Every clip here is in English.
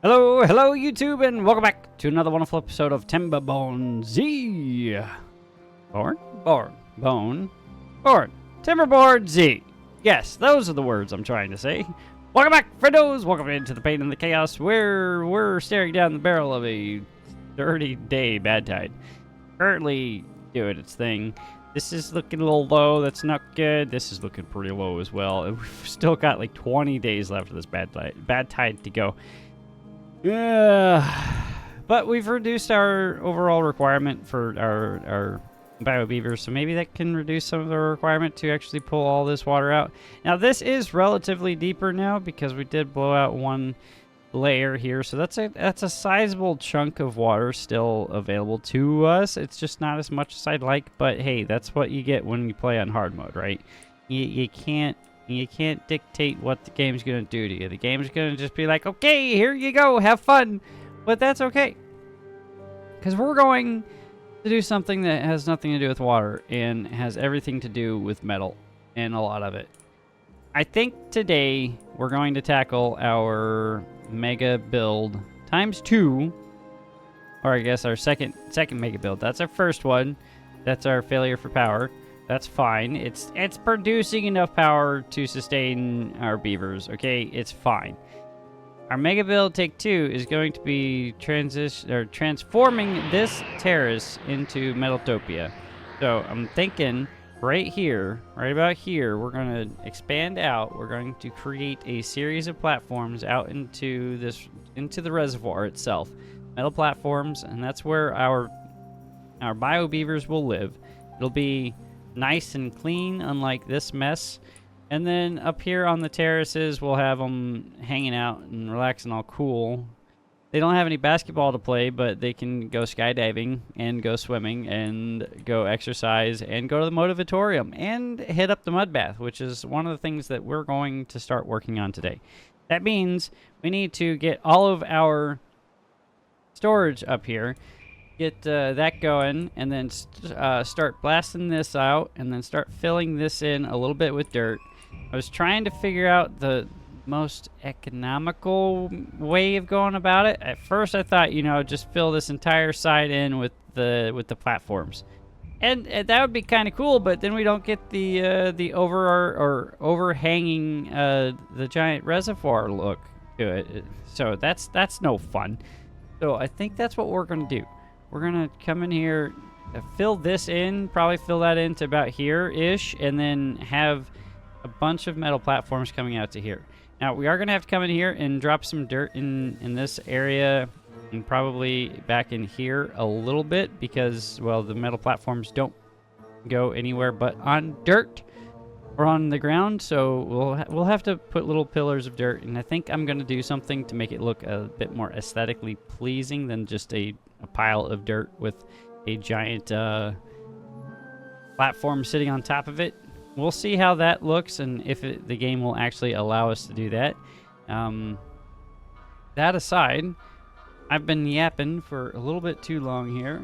Hello YouTube, and welcome back to another wonderful episode of Timberborn Z. Born. Timberborn Z. Yes, those are the words I'm trying to say. Welcome back, friendos. Welcome into the pain and the chaos where we're staring down the barrel of a 30-day bad tide. Currently doing its thing. This is looking a little low. That's not good. This is looking pretty low as well. And we've still got like 20 days left of this bad tide to go. But we've reduced our overall requirement for our bio beavers, so maybe that can reduce some of the requirement to actually pull all this water out. Now this is relatively deeper now because we did blow out one layer here, so that's a sizable chunk of water still available to us. It's just not as much as I'd like, but hey, that's what you get when you play on hard mode, right? You can't dictate what the game's gonna do to you. The game's gonna just be like, okay, here you go, have fun. But that's okay, because we're going to do something that has nothing to do with water and has everything to do with metal, and a lot of it. I think today we're going to tackle our mega build ×2, or I guess our second mega build. That's our first one. That's our failure for power. That's fine. It's producing enough power to sustain our beavers. Okay, it's fine. Our mega build take 2 is going to be transforming this terrace into MetalTopia. So I'm thinking right here, right about here, we're going to expand out. We're going to create a series of platforms out into the reservoir itself. Metal platforms, and that's where our bio beavers will live. It'll be nice and clean, unlike this mess. And then up here on the terraces, we'll have them hanging out and relaxing, all cool. They don't have any basketball to play, but they can go skydiving and go swimming and go exercise and go to the motivatorium and hit up the mud bath, which is one of the things that we're going to start working on today. That means we need to get all of our storage up here, get that going, and then start blasting this out, and then start filling this in a little bit with dirt. I was trying to figure out the most economical way of going about it. At first I thought, just fill this entire side in with the platforms, and that would be kind of cool, but then we don't get the overhanging the giant reservoir look to it. So that's no fun. So I think that's what we're gonna do. We're gonna come in here, fill this in, probably fill that into about here-ish, and then have a bunch of metal platforms coming out to here. Now, we are gonna have to come in here and drop some dirt in this area, and probably back in here a little bit, because, well, the metal platforms don't go anywhere but on dirt or on the ground, so we'll have to put little pillars of dirt, and I think I'm gonna do something to make it look a bit more aesthetically pleasing than just a pile of dirt with a giant platform sitting on top of it. We'll see how that looks, and if the game will actually allow us to do that. That aside, I've been yapping for a little bit too long here,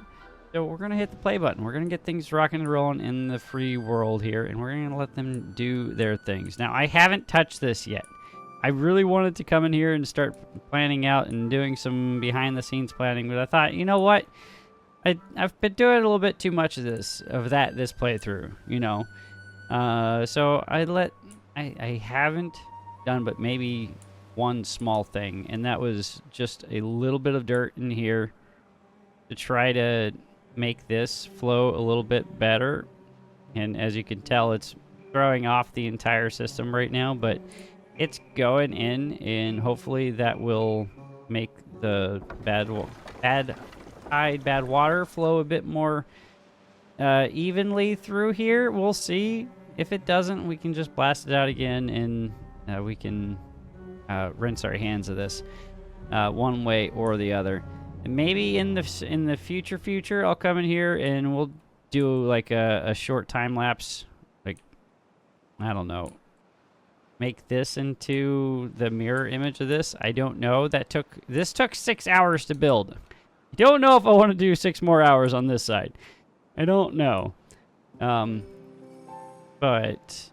so we're going to hit the play button. We're going to get things rocking and rolling in the free world here, and we're going to let them do their things. Now, I haven't touched this yet. I really wanted to come in here and start planning out and doing some behind-the-scenes planning, but I thought, you know what? I've been doing a little bit too much of this playthrough, so I haven't done but maybe one small thing, and that was just a little bit of dirt in here to try to make this flow a little bit better. And as you can tell, it's throwing off the entire system right now, but it's going in, and hopefully that will make the bad water flow a bit more evenly through here. We'll see. If it doesn't, we can just blast it out again, and we can rinse our hands of this one way or the other. And maybe in the future, I'll come in here and we'll do like a short time lapse. Like, I don't know, make this into the mirror image of this. I don't know. This took 6 hours to build. I don't know if I want to do 6 more hours on this side. I don't know. But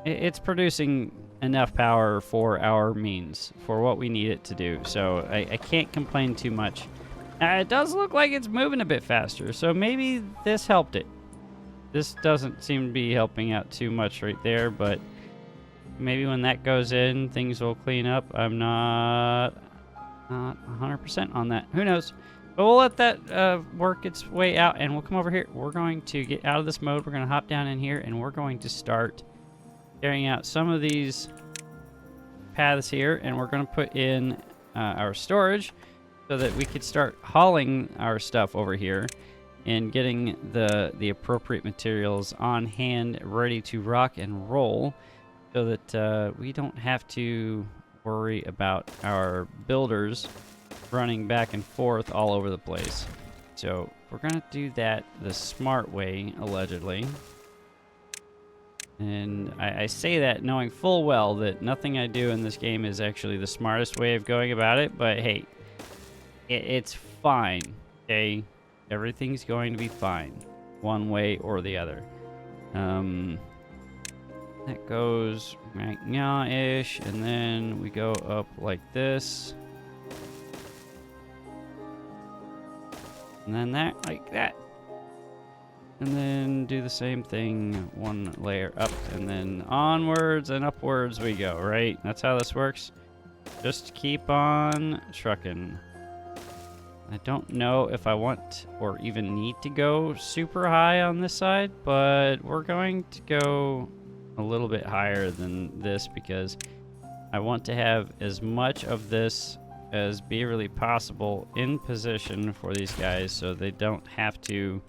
it's producing enough power for our means, for what we need it to do. So I can't complain too much. It does look like it's moving a bit faster, so maybe this helped it. This doesn't seem to be helping out too much right there, but maybe when that goes in, things will clean up. I'm not 100% on that. Who knows? But we'll let that work its way out, and we'll come over here. We're going to get out of this mode. We're going to hop down in here, and we're going to start carrying out some of these paths here, and we're going to put in our storage so that we could start hauling our stuff over here and getting the appropriate materials on hand, ready to rock and roll, so that we don't have to worry about our builders running back and forth all over the place. So we're gonna do that the smart way, allegedly. And I say that knowing full well that nothing I do in this game is actually the smartest way of going about it, but hey, it's fine, okay? Everything's going to be fine, one way or the other. That goes right now-ish, and then we go up like this. And then that, like that. And then do the same thing, one layer up, and then onwards and upwards we go, right? That's how this works. Just keep on trucking. I don't know if I want or even need to go super high on this side, but we're going to go a little bit higher than this because I want to have as much of this as beaverly possible in position for these guys so they don't have to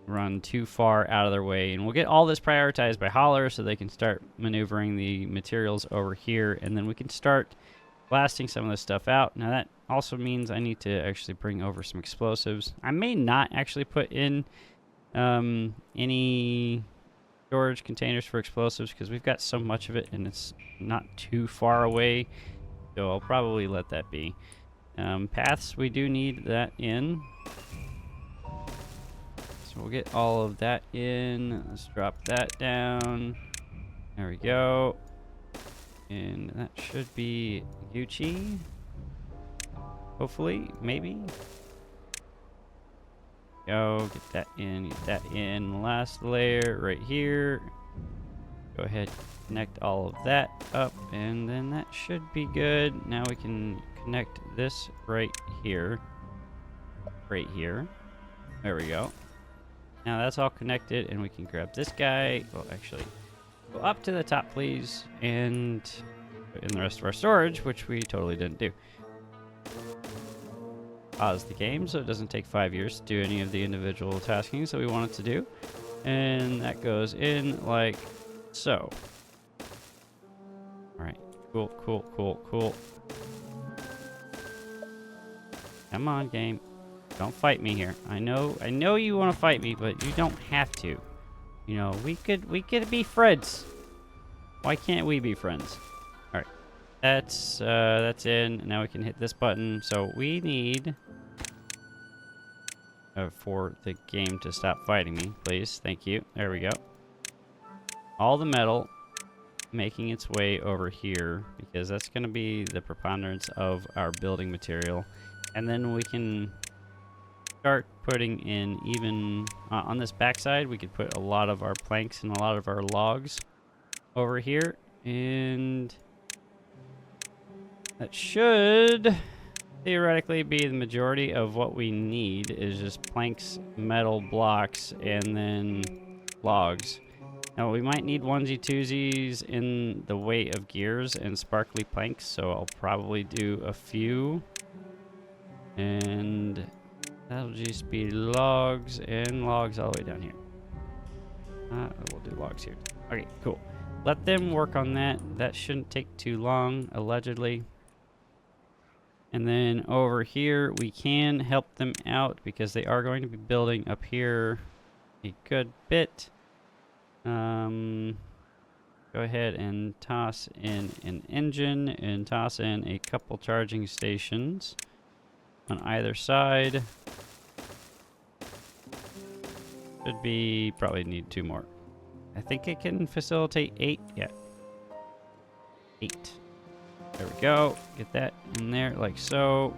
run too far out of their way. And we'll get all this prioritized by hauler so they can start maneuvering the materials over here, and then we can start blasting some of this stuff out. Now that also means I need to actually bring over some explosives. I may not actually put in any storage containers for explosives because we've got so much of it and it's not too far away. So I'll probably let that be. Paths, we do need that in. So we'll get all of that in. Let's drop that down. There we go. And that should be Gucci. Hopefully, maybe. Go, get that in, get that in. Last layer right here. Go ahead, connect all of that up, and then that should be good. Now we can connect this right here. Right here. There we go. Now that's all connected, and we can grab this guy. Well, actually, go up to the top, please, and put in the rest of our storage, which we totally didn't do. Pause the game so it doesn't take 5 years to do any of the individual taskings that we want it to do. And that goes in like so. Alright, cool, cool, cool, cool. Come on, game. Don't fight me here. I know you want to fight me, but you don't have to. You know, we could be friends. Why can't we be friends? Alright. That's in. Now we can hit this button. So we need for the game to stop fighting me, please. Thank you. There we go. All the metal making its way over here because that's going to be the preponderance of our building material. And then we can start putting in even on this backside, we could put a lot of our planks and a lot of our logs over here. And that should theoretically be the majority of what we need is just planks, metal blocks, and then logs. Now we might need onesie-twosies in the way of gears and sparkly planks, so I'll probably do a few. And that'll just be logs and logs all the way down here. We'll do logs here. Okay, cool. Let them work on that. That shouldn't take too long, allegedly. And then over here, we can help them out because they are going to be building up here a good bit. Go ahead and toss in an engine and toss in a couple charging stations on either side. Should be, probably need 2 more. I think it can facilitate 8. Yeah. 8. There we go. Get that in there like so.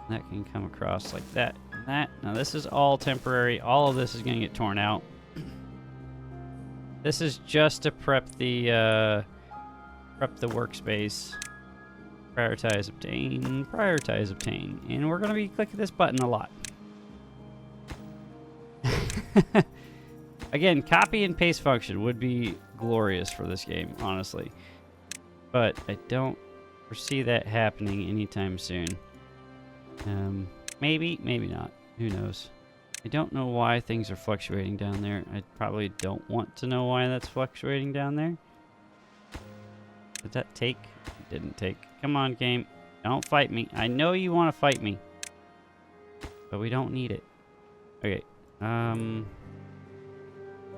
That can come across like that and that. Now this is all temporary. All of this is going to get torn out. This is just to prep the workspace. Prioritize, obtain, prioritize, obtain. And we're going to be clicking this button a lot. Again, copy and paste function would be glorious for this game, honestly. But I don't foresee that happening anytime soon. Maybe, maybe not. Who knows? I don't know why things are fluctuating down there. I probably don't want to know why that's fluctuating down there. Did that take? It didn't take. Come on, game. Don't fight me. I know you want to fight me. But we don't need it. Okay.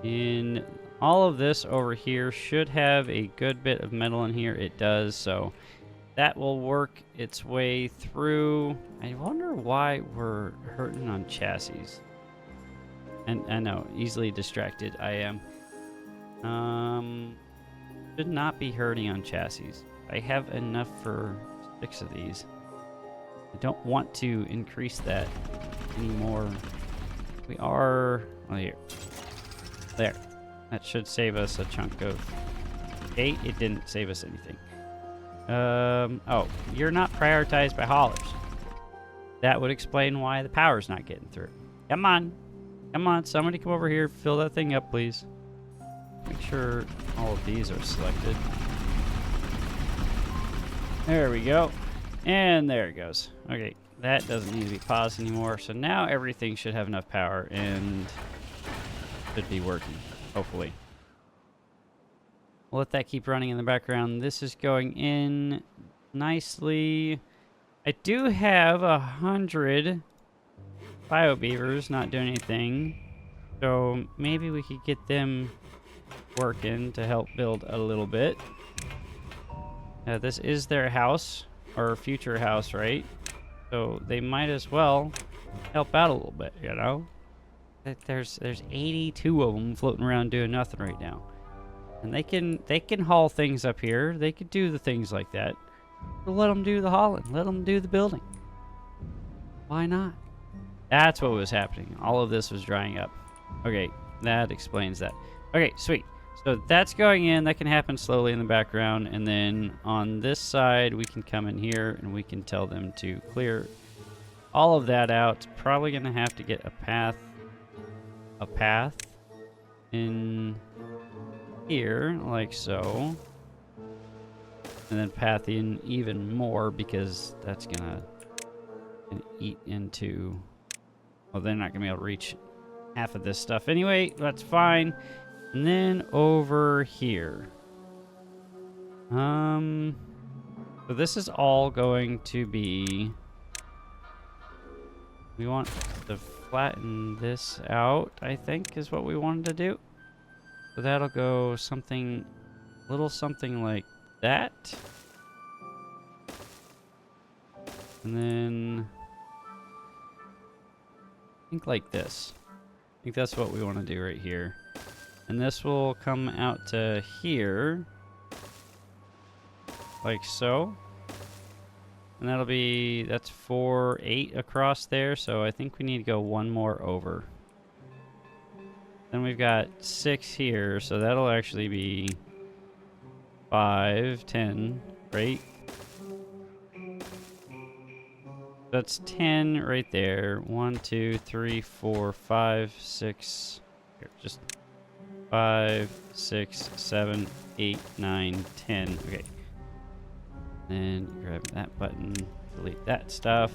In all of this over here should have a good bit of metal in here. It does, so that will work its way through. I wonder why we're hurting on chassis. And I know, easily distracted I am. Should not be hurting on chassis. I have enough for 6 of these. I don't want to increase that anymore. We are... Oh, here. There. That should save us a chunk of... 8. It didn't save us anything. Oh, you're not prioritized by haulers. That would explain why the power's not getting through. Come on. Come on, somebody come over here. Fill that thing up, please. Make sure all of these are selected. There we go. And there it goes. Okay, that doesn't need to be paused anymore. So now everything should have enough power and should be working, hopefully. We'll let that keep running in the background. This is going in nicely. I do have 100 bio beavers not doing anything. So maybe we could get them working to help build a little bit. This is their house, or future house, right? So they might as well help out a little bit, you know? There's 82 of them floating around doing nothing right now. And they can haul things up here. They could do the things like that. So let them do the hauling. Let them do the building. Why not? That's what was happening. All of this was drying up. Okay, that explains that. Okay, sweet. So that's going in. That can happen slowly in the background. And then on this side, we can come in here and we can tell them to clear all of that out. Probably going to have to get a path in here, like so. And then path in even more because that's gonna eat into... Well, they're not gonna be able to reach half of this stuff anyway. That's fine. And then over here. So this is all going to be... We want to flatten this out, I think, is what we wanted to do. So that'll go something... little something like that. And then... I think like this. I think that's what we want to do right here. And this will come out to here. Like so. And that'll be... That's 4, 8 across there. So I think we need to go one more over. Then we've got 6 here. So that'll actually be... 5, 10, right? That's 10 right there. 1, 2, 3, 4, 5, 6. Here, just 5, 6, 7, 8, 9, 10. Okay. Then grab that button, delete that stuff.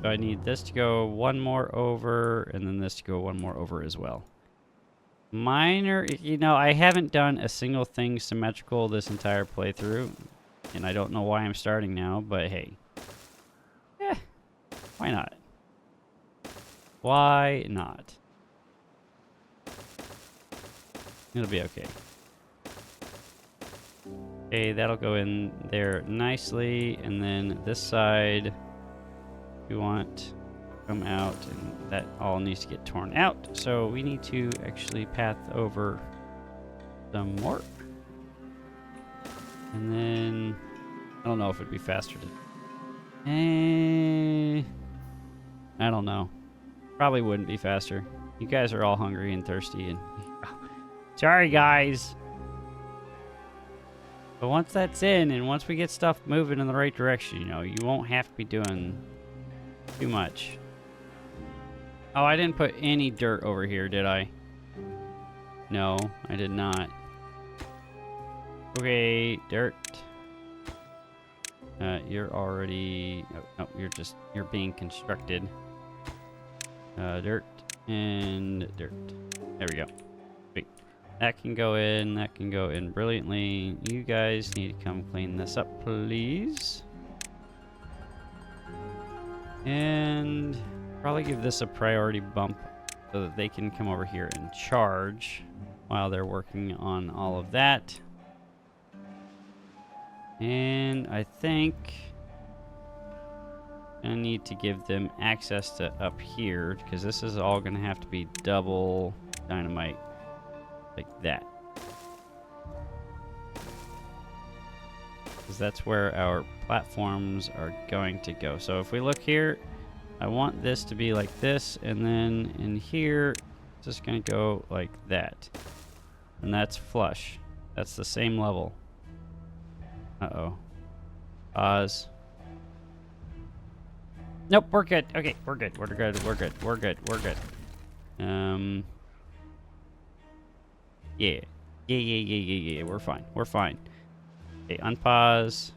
So I need this to go one more over, and then this to go one more over as well. Minor, you know, I haven't done a single thing symmetrical this entire playthrough, and I don't know why I'm starting now, but hey. Why not? Why not? It'll be okay. Okay, that'll go in there nicely, and then this side, we want come out, and that all needs to get torn out. So we need to actually path over some more. And then, I don't know if it'd be faster to... I don't know. Probably wouldn't be faster. You guys are all hungry and thirsty and... Sorry, guys. But once that's in, and once we get stuff moving in the right direction, you know, you won't have to be doing too much. Oh, I didn't put any dirt over here, did I? No, I did not. Okay, dirt. You're already... Oh, no, you're being constructed. Dirt and dirt. There we go. Wait. That can go in brilliantly. You guys need to come clean this up, please. And probably give this a priority bump so that they can come over here and charge while they're working on all of that. And I think I need to give them access to up here, because this is all going to have to be double dynamite like that. Because that's where our platforms are going to go. So if we look here, I want this to be like this, and then in here, it's just going to go like that. And that's flush. That's the same level. Uh-oh. Pause. Nope, we're good. Okay, we're good. We're good. We're good. We're good. We're good. Yeah. Yeah. We're fine. We're fine. Okay, unpause.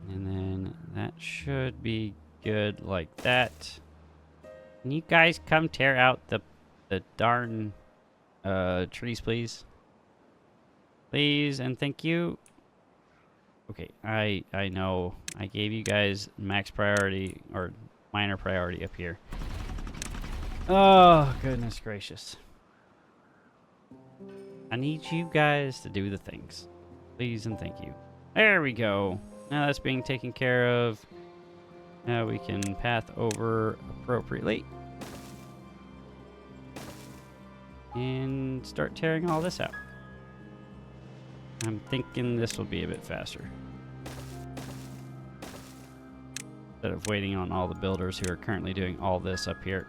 And then that should be good like that. Can you guys come tear out the darn trees, please? Please and thank you. Okay, I know I gave you guys max priority or minor priority up here. Oh, goodness gracious. I need you guys to do the things. Please and thank you. There we go. Now that's being taken care of. Now we can path over appropriately. And start tearing all this out. I'm thinking this will be a bit faster. Instead of waiting on all the builders who are currently doing all this up here.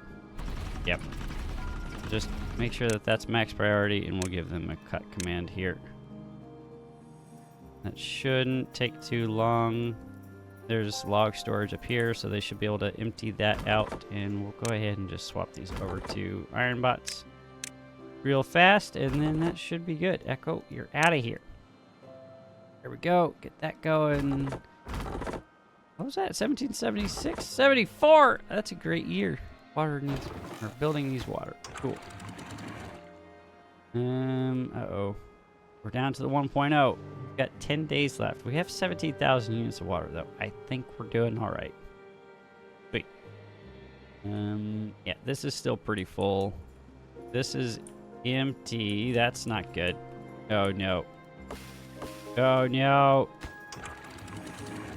Yep. Just make sure that that's max priority, and we'll give them a cut command here. That shouldn't take too long. There's log storage up here, so they should be able to empty that out, and we'll go ahead and just swap these over to iron bots real fast, and then that should be good. Echo, you're out of here. There we go. Get that going. What was that? 1776? 74! That's a great year. Water needs... or building needs water. Cool. Uh-oh. We're down to the 1.0. We've got 10 days left. We have 17,000 units of water, though. I think we're doing all right. Wait. Yeah, this is still pretty full. This is empty. That's not good. Oh, no. Oh, no.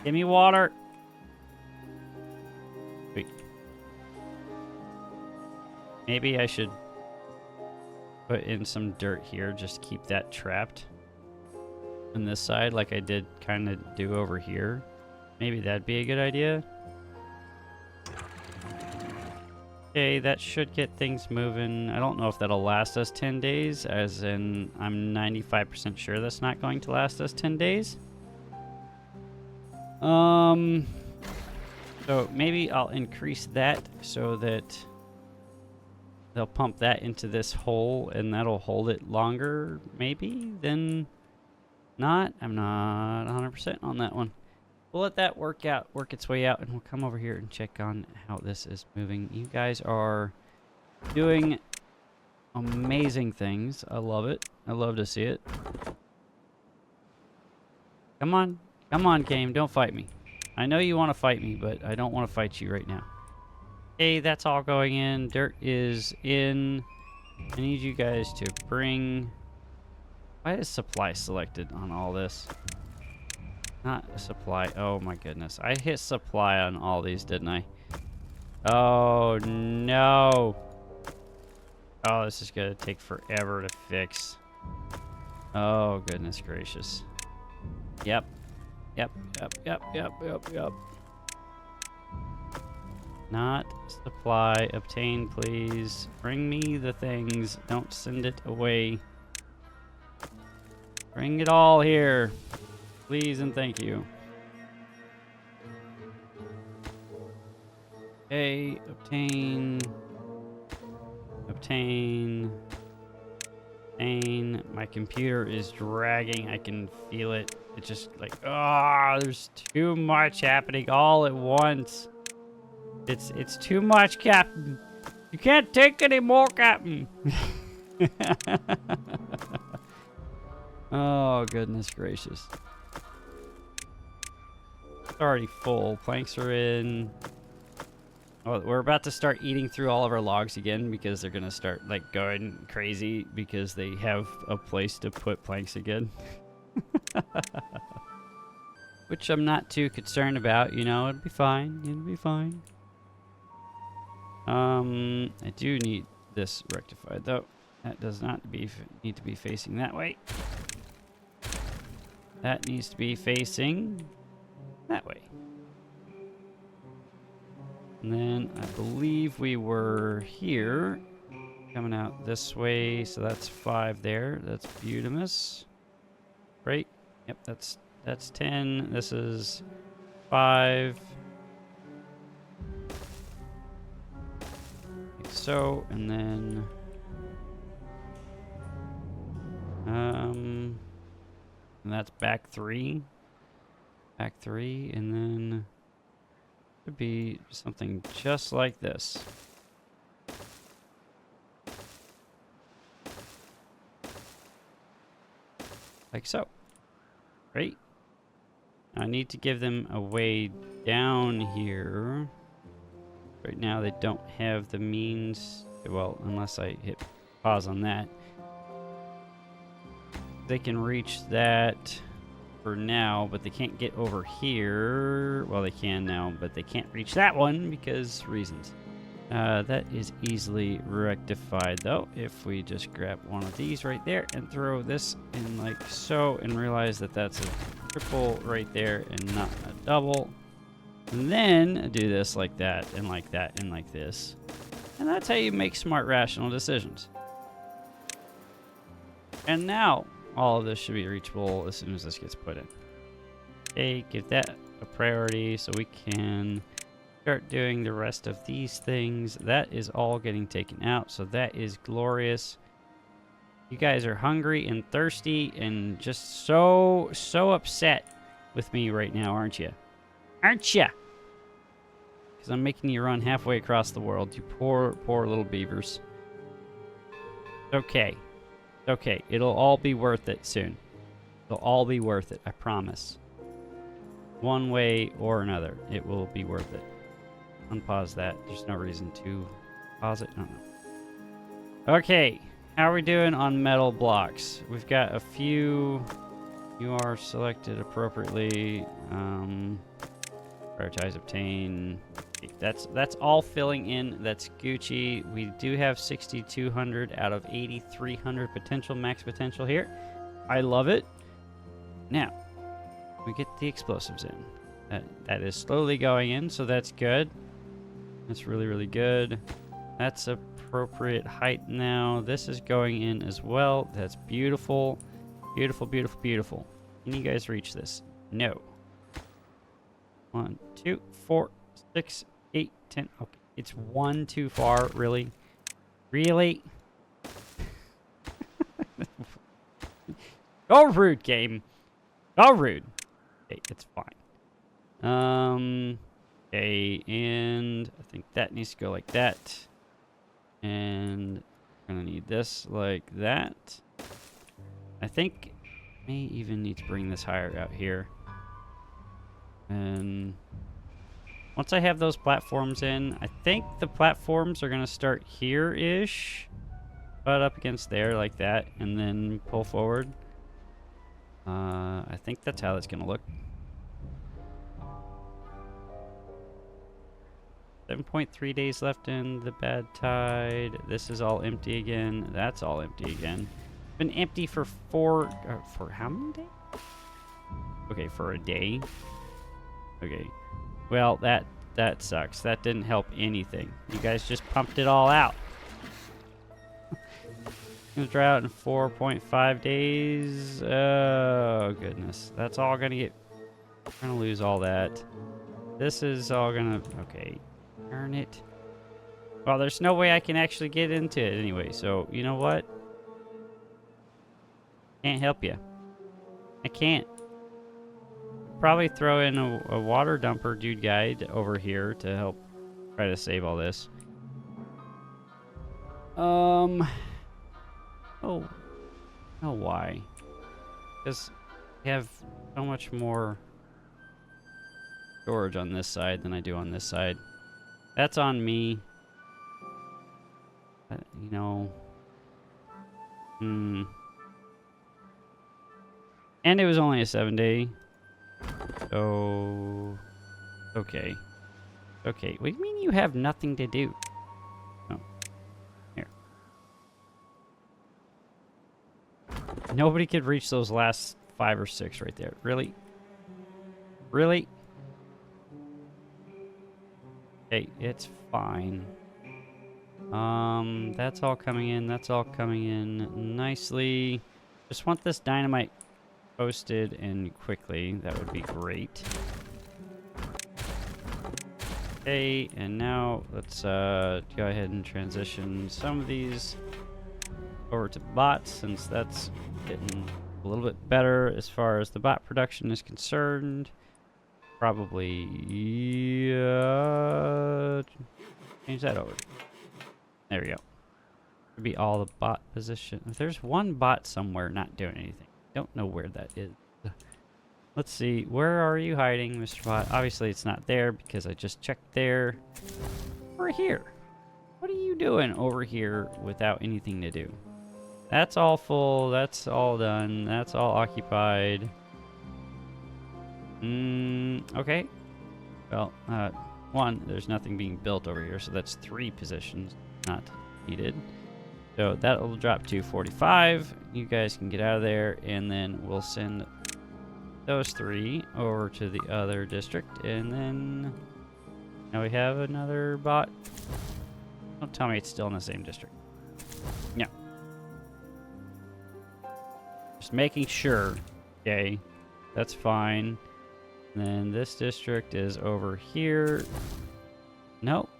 Give me water. Wait. Maybe I should put in some dirt here. Just keep that trapped on this side like I did kind of do over here. Maybe that'd be a good idea. Okay, that should get things moving. I don't know if that'll last us 10 days, as in I'm 95% sure that's not going to last us 10 days. So maybe I'll increase that so that they'll pump that into this hole and that'll hold it longer, maybe, than not. I'm not 100% on that one. We'll let that work its way out, and we'll come over here and check on how this is moving. You guys are doing amazing things. I love it. I love to see it. Come on. Come on, game. Don't fight me. I know you want to fight me, but I don't want to fight you right now. Okay, that's all going in. Dirt is in. I need you guys to bring... Why is supply selected on all this? Not a supply. Oh my goodness. I hit supply on all these, didn't I? Oh no. Oh, this is gonna take forever to fix. Oh goodness gracious. Yep. Yep. Yep. Not supply. Obtain, please. Bring me the things. Don't send it away. Bring it all here. Please and thank you. Okay, obtain. Obtain. Obtain. My computer is dragging. I can feel it. It's just like, ah, there's too much happening all at once. It's too much, Captain. You can't take any more, Captain. Oh, goodness gracious. It's already full. Planks are in. Oh, we're about to start eating through all of our logs again because they're going to start, like, going crazy because they have a place to put planks again. Which I'm not too concerned about. You know, it'll be fine. It'll be fine. I do need this rectified, though. That does not need to be facing that way. That needs to be facing that way. And then I believe we were here, coming out this way, so that's 5 there. That's beautimous. Right? Yep, that's 10. This is 5. Like so, and then and that's back 3. Back 3, and then could be something just like this. Like so. Right? I need to give them a way down here. Right now they don't have the means. Well, unless I hit pause on that. They can reach that for now, but they can't get over here. Well, they can now, but they can't reach that one because reasons. That is easily rectified, though, if we just grab one of these right there and throw this in like so, and realize that that's a triple right there and not a double. And then do this like that, and like that, and like this. And that's how you make smart, rational decisions. And now, all of this should be reachable as soon as this gets put in. Okay, give that a priority so we can start doing the rest of these things. That is all getting taken out, so that is glorious. You guys are hungry and thirsty and just so upset with me right now, aren't you? Aren't you? Because I'm making you run halfway across the world, you poor little beavers. Okay. Okay, it'll all be worth it soon. It'll all be worth it, I promise. One way or another, it will be worth it. Unpause that. There's no reason to pause it. I don't know. Okay, how are we doing on metal blocks? We've got a few. You are selected appropriately. Prioritize, obtain. That's all filling in. That's Gucci. We do have 6,200 out of 8,300 potential, max potential here. I love it. Now, we get the explosives in. That is slowly going in, so that's good. That's really, really good. That's appropriate height now. This is going in as well. That's beautiful. Beautiful, beautiful, beautiful. Can you guys reach this? No. 1, 2, 4, 6, 8, 10. Okay, it's 1 too far, really? Really? Oh, rude, game. Oh, rude. Okay, it's fine. Okay, and I think that needs to go like that. And we're gonna need this like that. I think I may even need to bring this higher out here. And once I have those platforms in, I think the platforms are going to start here-ish, but up against there like that, and then pull forward. I think that's how that's going to look. 7.3 days left in the bad tide. This is all empty again. That's all empty again. Been empty for for how many days? Okay, for a day. Okay. Well, that sucks. That didn't help anything. You guys just pumped it all out. Gonna dry out in 4.5 days. Oh goodness. That's all gonna get. We're gonna lose all that. This is all gonna. Okay. Darn it. Well, there's no way I can actually get into it anyway. So you know what? Can't help you. I can't. Probably throw in a water dumper dude guide over here to help try to save all this. Oh, why? Because I have so much more storage on this side than I do on this side. That's on me. You know. And it was only a 7-day. So, okay. Okay, what do you mean you have nothing to do? Oh, here. Nobody could reach those last 5 or 6 right there. Really? Really? Okay, it's fine. That's all coming in. That's all coming in nicely. Just want this dynamite posted and quickly. That would be great. Okay, and now let's go ahead and transition some of these over to bots, since that's getting a little bit better as far as the bot production is concerned. Probably change that over. There we go. Should be all the bot position. If there's one bot somewhere not doing anything, don't know where that is. Let's see. Where are you hiding, Mr. Bot? Obviously, it's not there because I just checked there. Over here. What are you doing over here without anything to do? That's all full. That's all done. That's all occupied. Okay. Well, one, there's nothing being built over here, so that's 3 positions not needed. So that will drop to 45. You guys can get out of there, and then we'll send those 3 over to the other district, and then now we have another bot. Don't tell me it's still in the same district. Yeah. Just making sure. Okay. That's fine. And then this district is over here. Nope.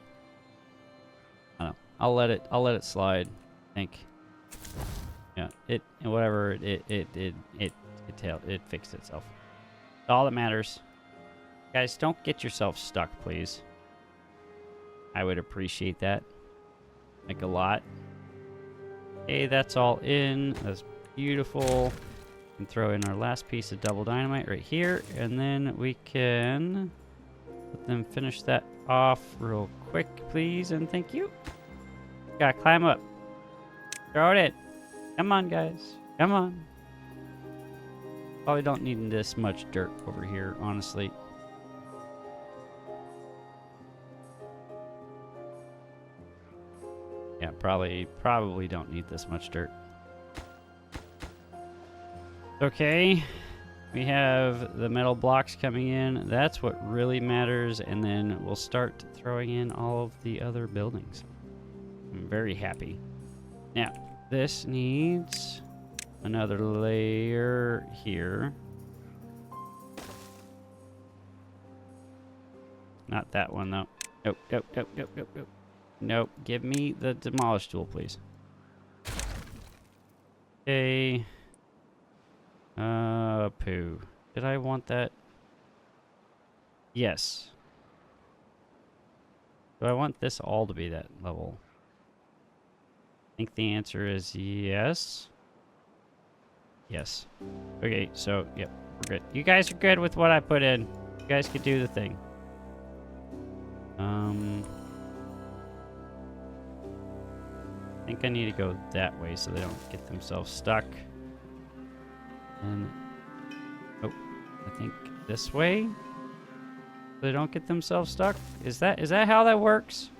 I don't know. I'll let it slide. I think. Yeah, it fixed itself. That's all that matters. Guys, don't get yourself stuck, please. I would appreciate that. Like a lot. Okay, that's all in. That's beautiful. We can throw in our last piece of double dynamite right here, and then we can let them finish that off real quick, please, and thank you. Gotta climb up. Throw it in. Come on, guys. Come on. Probably don't need this much dirt over here, honestly. Yeah, probably don't need this much dirt. Okay. We have the metal blocks coming in. That's what really matters, and then we'll start throwing in all of the other buildings. I'm very happy. Now, this needs another layer here. Not that one, though. Nope, nope, nope, nope, nope, nope. Nope, give me the demolish tool, please. Okay. Poo. Did I want that? Yes. Do I want this all to be that level? I think the answer is yes. Yes. Okay, so, yep, we're good. You guys are good with what I put in. You guys could do the thing. I think I need to go that way so they don't get themselves stuck. And, oh, I think this way? They don't get themselves stuck? Is that how that works?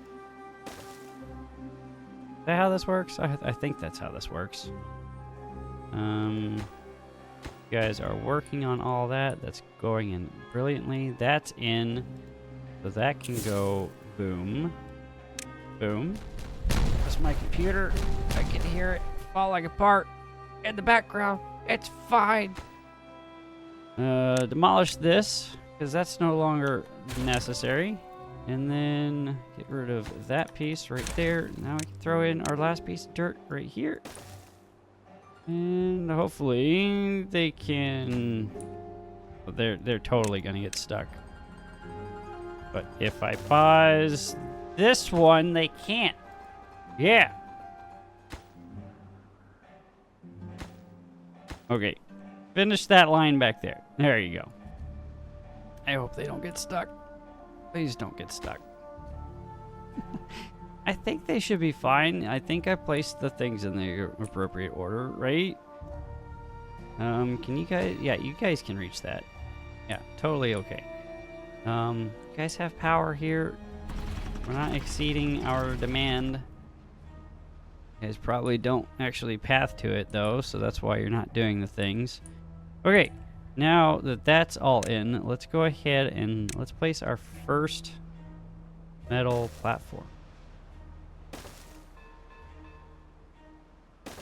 Is that how this works? I think that's how this works. You guys are working on all that. That's going in brilliantly. That's in. So that can go boom. Boom. That's my computer. I can hear it falling apart in the background. It's fine. Demolish this, because that's no longer necessary. And then get rid of that piece right there. Now we can throw in our last piece of dirt right here. And hopefully they can... Well, they're totally gonna get stuck. But if I pause this one, they can't. Yeah. Okay. Finish that line back there. There you go. I hope they don't get stuck. Please don't get stuck. I think they should be fine. I think I placed the things in the appropriate order, right? Can you guys... Yeah, you guys can reach that. Yeah, totally okay. You guys have power here. We're not exceeding our demand. You guys probably don't actually path to it, though, so that's why you're not doing the things. Okay, now that that's all in, let's go ahead and let's place our first metal platform.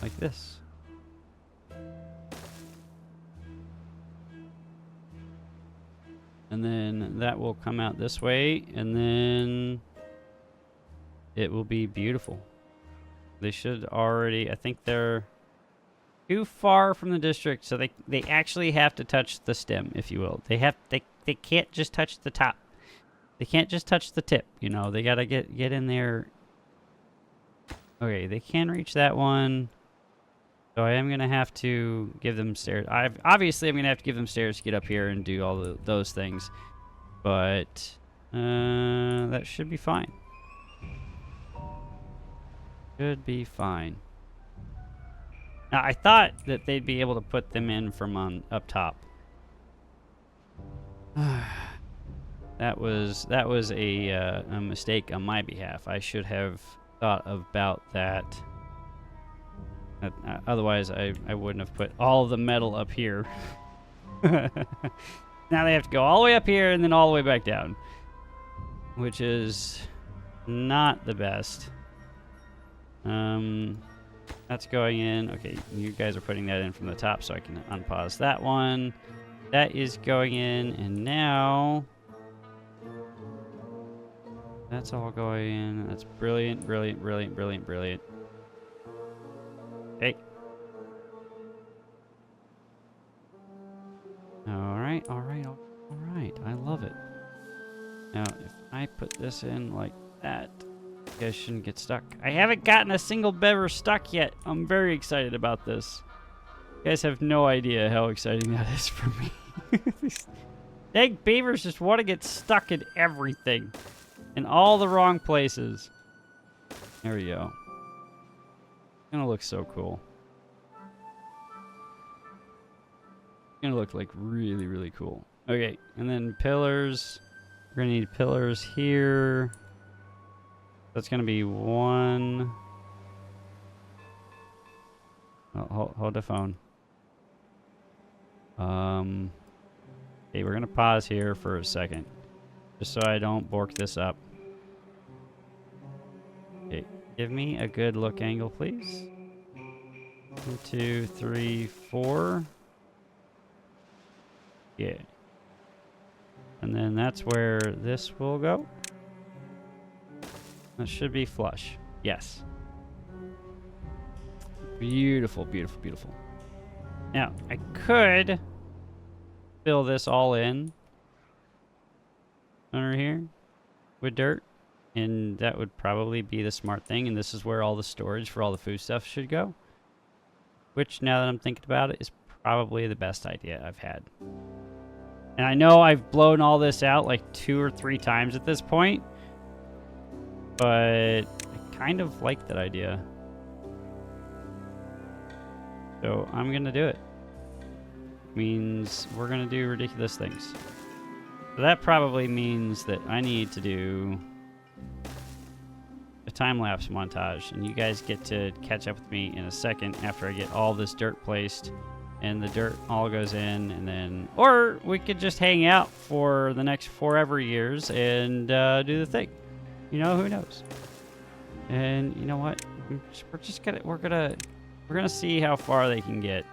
Like this. And then that will come out this way, and then it will be beautiful. They should already, I think they're too far from the district, so they actually have to touch the stem, if you will. They can't just touch the top. They can't just touch the tip, you know. They gotta get in there. Okay, they can reach that one. So I am gonna have to give them stairs. Obviously I'm gonna have to give them stairs to get up here and do all those things. But that should be fine. Should be fine. Now, I thought that they'd be able to put them in from on up top. That was a mistake on my behalf. I should have thought about that. Otherwise, I wouldn't have put all the metal up here. Now they have to go all the way up here and then all the way back down, which is not the best. That's going in. Okay, you guys are putting that in from the top, so I can unpause that one. That is going in, and now that's all going in. That's brilliant, brilliant, brilliant, brilliant, brilliant. Okay. Alright, alright, alright. I love it. Now, if I put this in like that, you guys shouldn't get stuck. I haven't gotten a single beaver stuck yet. I'm very excited about this. You guys have no idea how exciting that is for me. These dang beavers just want to get stuck in everything. In all the wrong places. There we go. It's gonna look so cool. It's gonna look like really, really cool. Okay, and then pillars. We're gonna need pillars here. That's gonna be one. Oh, hold the phone. Okay, we're gonna pause here for a second, just so I don't bork this up. Okay, give me a good look angle, please. 1, 2, 3, 4. Yeah. And then that's where this will go. That should be flush. Yes. Beautiful, beautiful, beautiful. Now, I could fill this all in under here with dirt, and that would probably be the smart thing, and this is where all the storage for all the food stuff should go, which, now that I'm thinking about it, is probably the best idea I've had. And I know I've blown all this out like 2 or 3 times at this point, but I kind of like that idea. So I'm gonna do it. Means we're gonna do ridiculous things. So that probably means that I need to do a time-lapse montage, and you guys get to catch up with me in a second after I get all this dirt placed, and the dirt all goes in, and then... Or we could just hang out for the next forever years and do the thing. You know, who knows? And you know what? We're gonna see how far they can get.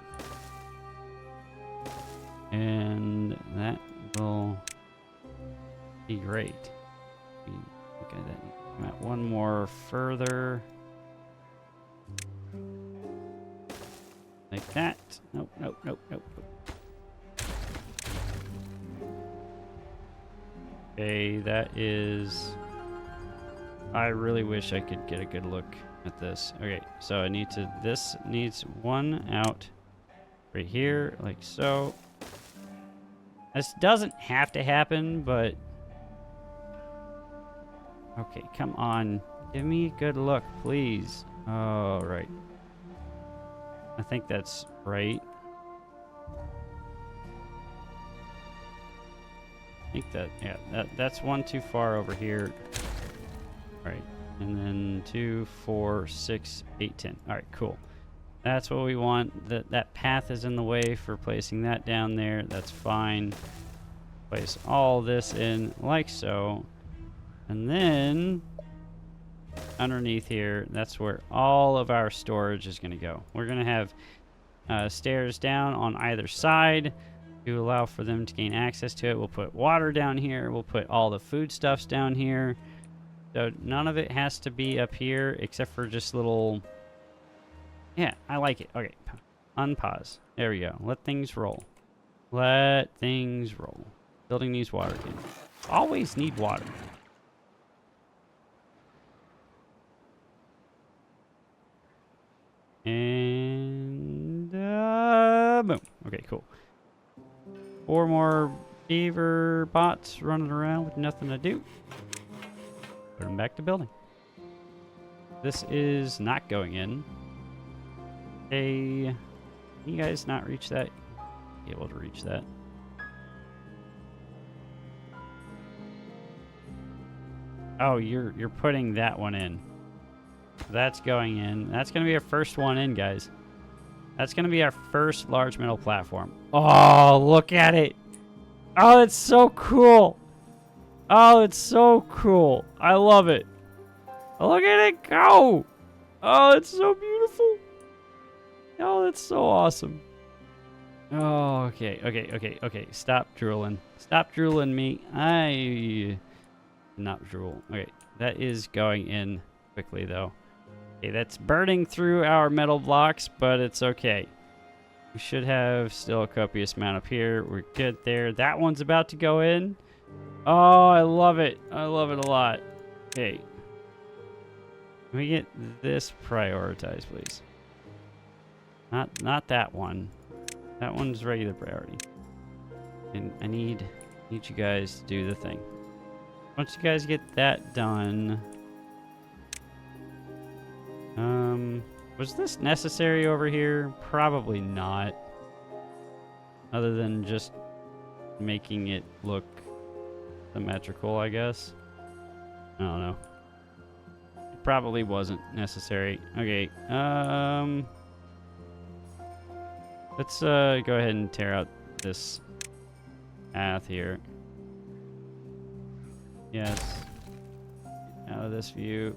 And that will be great. Okay, that one more further. Like that. Nope, nope, nope, nope. Okay, that is... I really wish I could get a good look at this. Okay, so I need to... This needs one out right here, like so. This doesn't have to happen, but... Okay, come on. Give me a good look, please. Oh, right. I think that's right. I think that, yeah, that's one too far over here. Right. And then 2, 4, 6, 8, 10. All right, cool. That's what we want. That path is in the way for placing that down there. That's fine. Place all this in like so. And then underneath here, that's where all of our storage is going to go. We're going to have stairs down on either side to allow for them to gain access to it. We'll put water down here. We'll put all the foodstuffs down here. So none of it has to be up here except for just little... Yeah, I like it. Okay, unpause. There we go. Let things roll. Let things roll. Building needs water again. Always need water. And boom. Okay, cool. 4 more beaver bots running around with nothing to do. Put them back to building. This is not going in. Hey, can you guys not reach that? Be able to reach that. Oh, you're putting that one in. That's going in. That's going to be our first one in, guys. That's going to be our first large metal platform. Oh, look at it. Oh, it's so cool. Oh, it's so cool. I love it. Look at it go. Oh, it's so beautiful. Oh, that's so awesome. Oh, okay. Stop drooling. Stop drooling me. I not drool. Okay, that is going in quickly, though. Okay, that's burning through our metal blocks, but it's okay. We should have still a copious amount up here. We're good there. That one's about to go in. Oh, I love it. I love it a lot. Okay. Can we get this prioritized, please? Not that one. That one's regular priority. And I need you guys to do the thing. Once you guys get that done... was this necessary over here? Probably not. Other than just making it look symmetrical, I guess. I don't know. It probably wasn't necessary. Okay, let's go ahead and tear out this path here. Yes. Out of this view.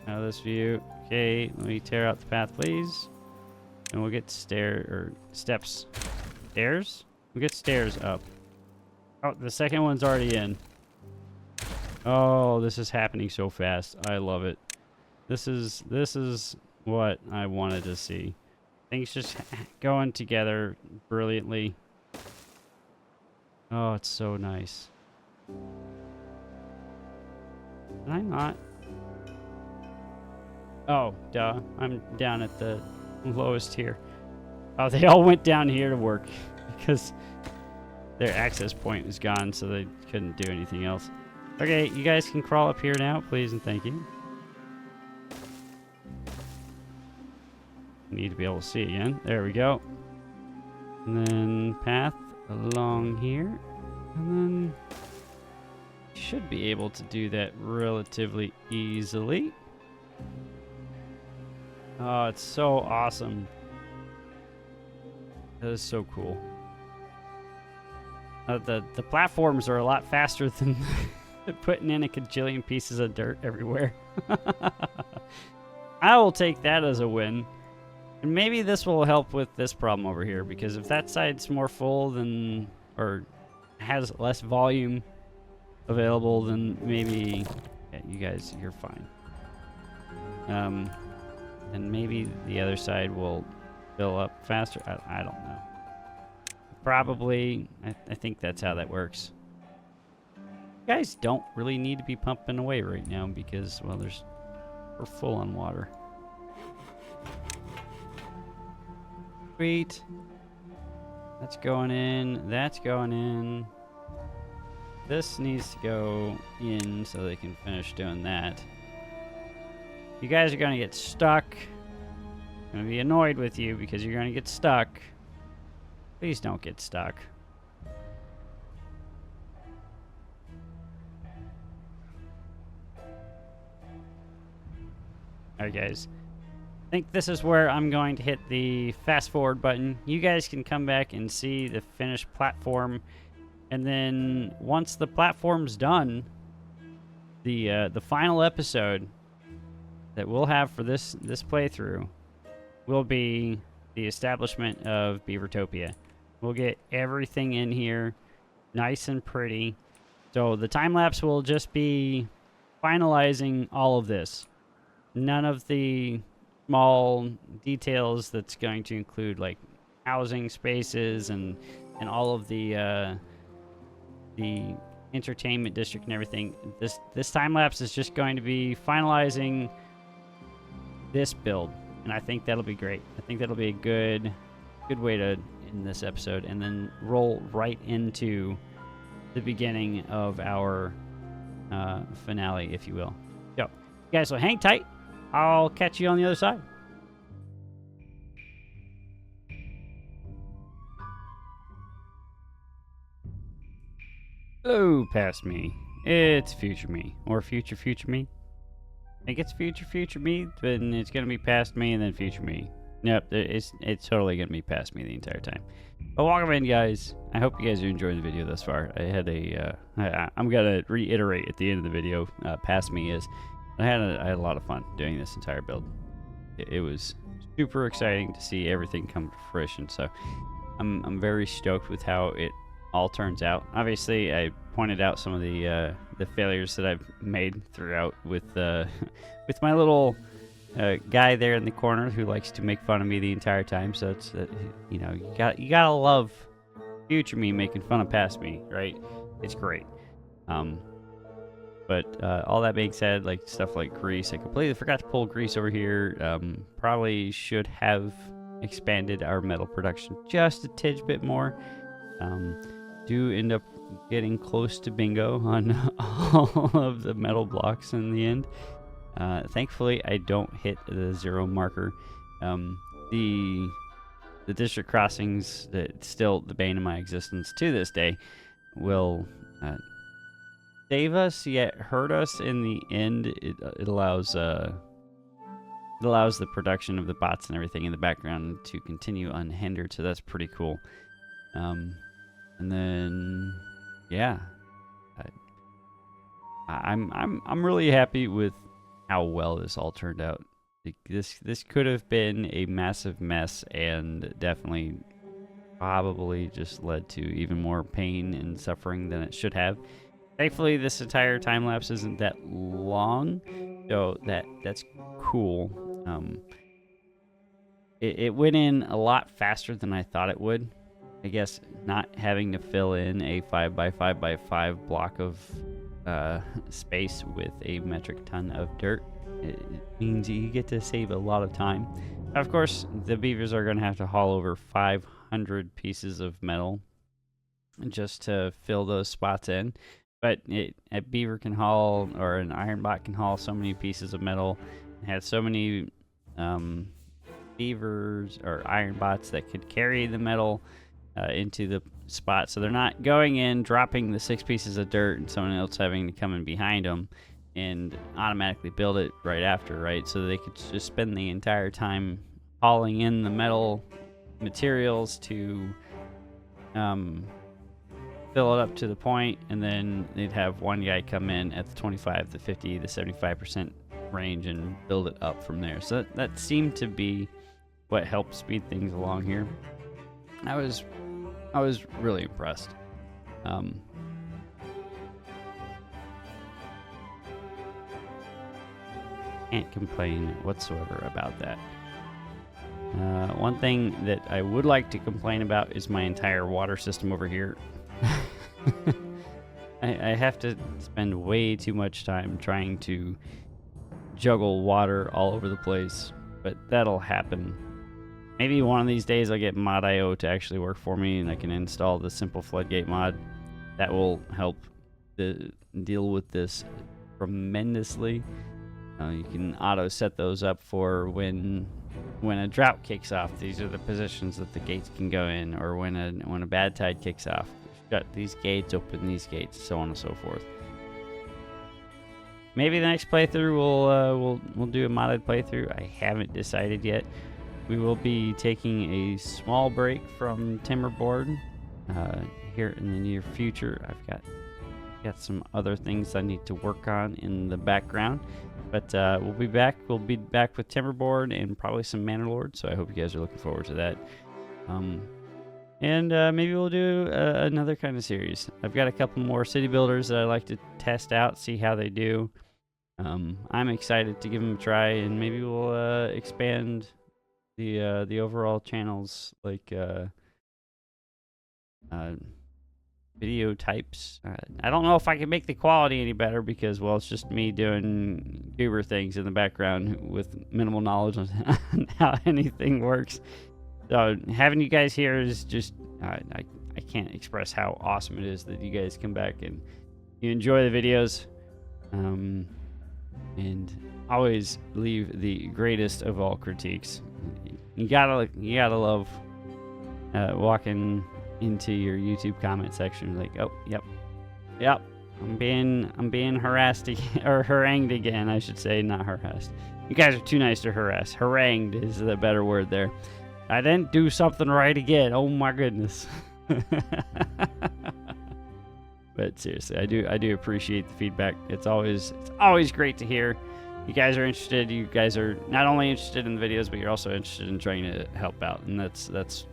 Out of this view. Okay, let me tear out the path, please. And we'll get steps. Stairs? We'll get stairs up. Oh, the second one's already in. Oh, this is happening so fast. I love it. This is what I wanted to see. Things just going together brilliantly. Oh, it's so nice. Did I not? Oh, duh. I'm down at the lowest here. Oh, they all went down here to work because their access point is gone, so they couldn't do anything else. Okay, you guys can crawl up here now, please and thank you. Need to be able to see again. There we go. And then path along here. And then should be able to do that relatively easily. Oh, it's so awesome. That is so cool. The platforms are a lot faster than putting in a cajillion pieces of dirt everywhere. I will take that as a win. And maybe this will help with this problem over here, because if that side's more full than, or has less volume available, then maybe, yeah, you guys, you're fine. And maybe the other side will fill up faster. I don't know. Probably, I think that's how that works. You guys don't really need to be pumping away right now because, well, we're full on water. Sweet. That's going in. That's going in. This needs to go in so they can finish doing that. You guys are going to get stuck. I'm going to be annoyed with you because you're going to get stuck. Please don't get stuck. Alright guys, I think this is where I'm going to hit the fast forward button. You guys can come back and see the finished platform, and then once the platform's done, the final episode that we'll have for this playthrough will be the establishment of MetalTopia. We'll get everything in here nice and pretty. So the time lapse will just be finalizing all of this. None of the small details that's going to include like housing spaces and all of the entertainment district and everything. This time lapse is just going to be finalizing this build, and I think that'll be great. I think that'll be a good way to end this episode, and then roll right into the beginning of our finale, if you will. So, you guys will hang tight. I'll catch you on the other side. Hello, past me. It's future me. Or future me. I think it's future me, then it's going to be past me, and then future me. Nope, it's totally going to be past me the entire time. But welcome in, guys. I hope you guys are enjoying the video thus far. I had I'm going to reiterate at the end of the video, past me is, I had a lot of fun doing this entire build. It was super exciting to see everything come to fruition, so I'm very stoked with how it all turns out. Obviously, I pointed out some of the failures that I've made throughout with with my little guy there in the corner who likes to make fun of me the entire time. So it's you know, you gotta love future me making fun of past me, right? It's great. But all that being said, like stuff like grease, I completely forgot to pull grease over here. Probably should have expanded our metal production just a tidge bit more. Do end up getting close to bingo on all of the metal blocks in the end. Thankfully, I don't hit the 0 marker. The district crossings, that's still the bane of my existence to this day, will save us yet hurt us in the end. It allows the production of the bots and everything in the background to continue unhindered, so that's pretty cool. And then, yeah, I'm really happy with how well this all turned out. This could have been a massive mess, and definitely probably just led to even more pain and suffering than it should have. Thankfully, this entire time lapse isn't that long, so that's cool. It went in a lot faster than I thought it would. I guess not having to fill in a 5x5x5 block of space with a metric ton of dirt, it means you get to save a lot of time. Of course, the beavers are going to have to haul over 500 pieces of metal just to fill those spots in. But a beaver can haul, or an iron bot can haul so many pieces of metal, and had so many beavers or iron bots that could carry the metal into the spot. So they're not going in, dropping the 6 pieces of dirt, and someone else having to come in behind them and automatically build it right after, right? So they could just spend the entire time hauling in the metal materials to fill it up to the point, and then they'd have one guy come in at the 25, the 50, the 75% range and build it up from there. So that seemed to be what helped speed things along here. I was really impressed. Can't complain whatsoever about that. One thing that I would like to complain about is my entire water system over here. I have to spend way too much time trying to juggle water all over the place, but that'll happen. Maybe one of these days I'll get mod.io to actually work for me and I can install the simple floodgate mod. That will help deal with this tremendously. You can auto set those up for when a drought kicks off. These are the positions that the gates can go in, or when a bad tide kicks off. Shut these gates, open these gates, so on and so forth. Maybe the next playthrough we'll do a modded playthrough. I haven't decided yet. We will be taking a small break from Timberborn here in the near future. I've got some other things I need to work on in the background. But we'll be back. We'll be back with Timberborn and probably some Manor, so I hope you guys are looking forward to that. And maybe we'll do another kind of series. I've got a couple more city builders that I like to test out, see how they do. I'm excited to give them a try, and maybe we'll expand the overall channels, like video types. I don't know if I can make the quality any better because, well, it's just me doing goober things in the background with minimal knowledge on how anything works. So having you guys here is just, I can't express how awesome it is that you guys come back and you enjoy the videos. And always leave the greatest of all critiques. You gotta love walking into your YouTube comment section like, oh, yep, I'm being harassed or harangued again, I should say, not harassed. You guys are too nice to harass. Harangued is the better word there. I didn't do something right again. Oh my goodness. But seriously, I do appreciate the feedback. It's always great to hear you guys are interested. You guys are not only interested in the videos, but you're also interested in trying to help out, and that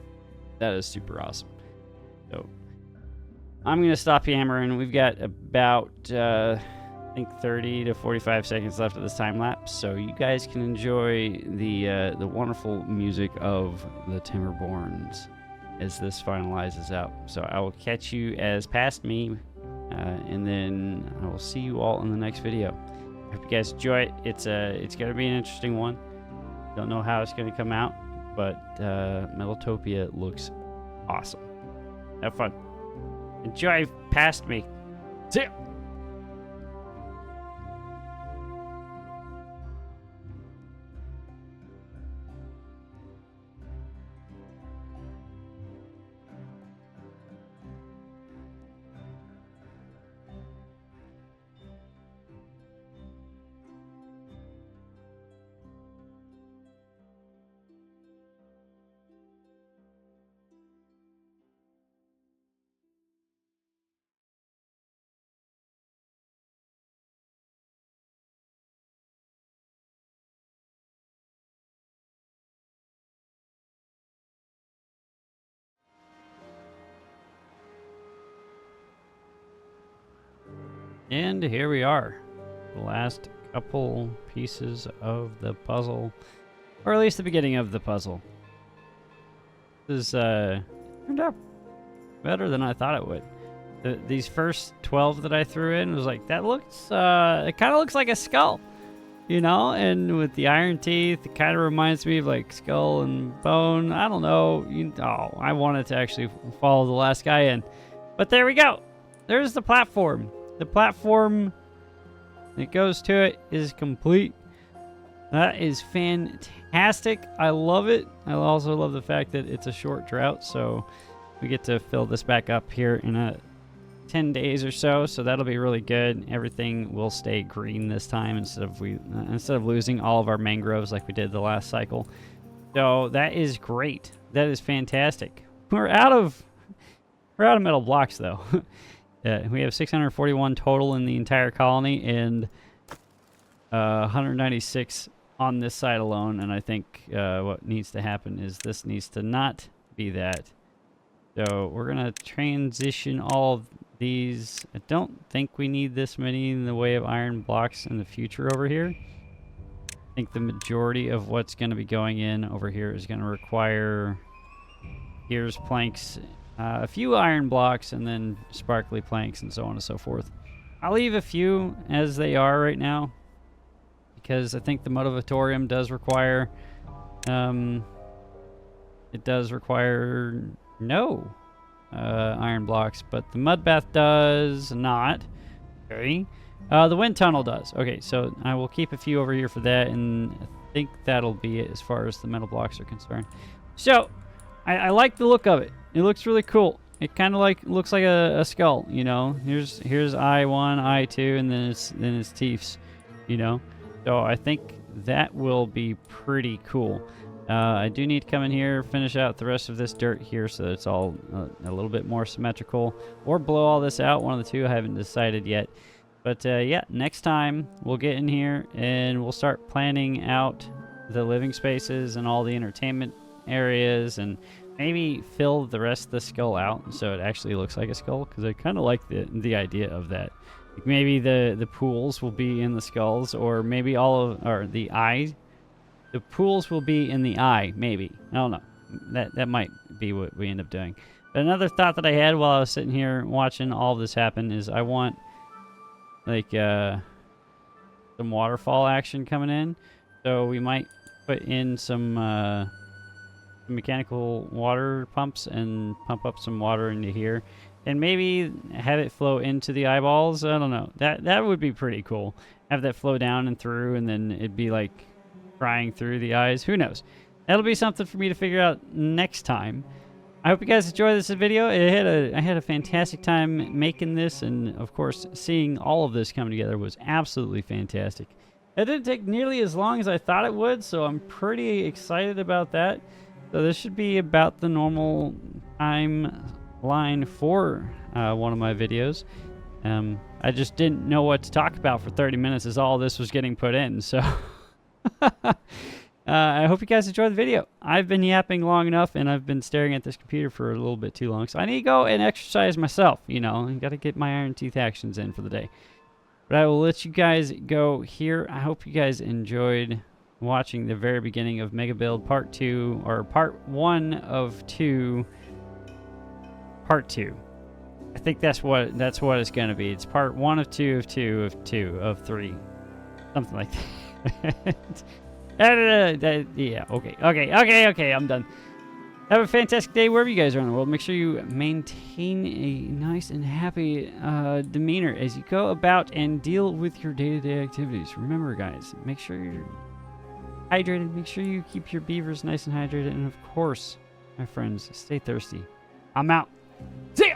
is super awesome. So I'm gonna stop yammering. We've got about I think 30 to 45 seconds left of this time lapse, so you guys can enjoy the wonderful music of the Timberborns as this finalizes out. So I will catch you as past me, and then I will see you all in the next video. I hope you guys enjoy it. It's gonna be an interesting one. Don't know how it's gonna come out, but MetalTopia looks awesome. Have fun. Enjoy past me. See ya. And here we are, the last couple pieces of the puzzle, or at least the beginning of the puzzle. This turned out better than I thought it would. These first 12 that I threw in was like, that looks, it kind of looks like a skull, you know, and with the iron teeth, it kind of reminds me of like skull and bone. I don't know. I wanted to actually follow the last guy in, but there we go. There's the platform. The platform that goes to it is complete. That is fantastic. I love it. I also love the fact that it's a short drought, so We get to fill this back up here in 10 days or so, so that'll be really good. Everything will stay green this time instead of losing all of our mangroves like we did the last cycle. So that is great. That is fantastic. We're out of metal blocks though. We have 641 total in the entire colony and 196 on this side alone, and I think what needs to happen is this needs to not be that. So we're gonna transition all of these. I don't think we need this many in the way of iron blocks in the future over here. I think the majority of what's going to be going in over here is going to require gears, planks, a few iron blocks, and then sparkly planks and so on and so forth. I'll leave a few as they are right now because I think the motivatorium does require no iron blocks, but the mud bath does not. Okay. The wind tunnel does. Okay, so I will keep a few over here for that, and I think that'll be it as far as the metal blocks are concerned. So, I like the look of it. It looks really cool. It kind of looks like a skull, you know. Here's I1, I2, and then its teeth, you know. So I think that will be pretty cool. I do need to come in here, finish out the rest of this dirt here so that it's all a little bit more symmetrical, or blow all this out. One of the two. I haven't decided yet. But yeah, next time we'll get in here and we'll start planning out the living spaces and all the entertainment areas, and maybe fill the rest of the skull out so it actually looks like a skull, because I kind of like the idea of that. Like maybe the pools will be in the skulls, or maybe the eye. The pools will be in the eye, maybe. I don't know. That might be what we end up doing. But another thought that I had while I was sitting here watching all this happen is I want like some waterfall action coming in. So we might put in some mechanical water pumps and pump up some water into here. And maybe have it flow into the eyeballs. I don't know. That would be pretty cool. Have that flow down and through, and then it'd be like prying through the eyes. Who knows? That'll be something for me to figure out next time. I hope you guys enjoyed this video. I had a fantastic time making this, and of course seeing all of this come together was absolutely fantastic. It didn't take nearly as long as I thought it would, so I'm pretty excited about that. So this should be about the normal timeline for one of my videos. I just didn't know what to talk about for 30 minutes as all this was getting put in, so I hope you guys enjoyed the video. I've been yapping long enough, and I've been staring at this computer for a little bit too long, so I need to go and exercise myself, you know. I gotta get my iron teeth actions in for the day. But I will let you guys go here. I hope you guys enjoyed watching the very beginning of Mega Build Part 2, or Part 1 of 2. Part 2. I think that's what it's gonna be. It's Part 1 of 2 of 2 of 2 of 3. Something like that. Yeah, okay, I'm done. Have a fantastic day wherever you guys are in the world. Make sure you maintain a nice and happy demeanor as you go about and deal with your day-to-day activities. Remember, guys, make sure you're hydrated. Make sure you keep your beavers nice and hydrated. And, of course, my friends, stay thirsty. I'm out. See ya!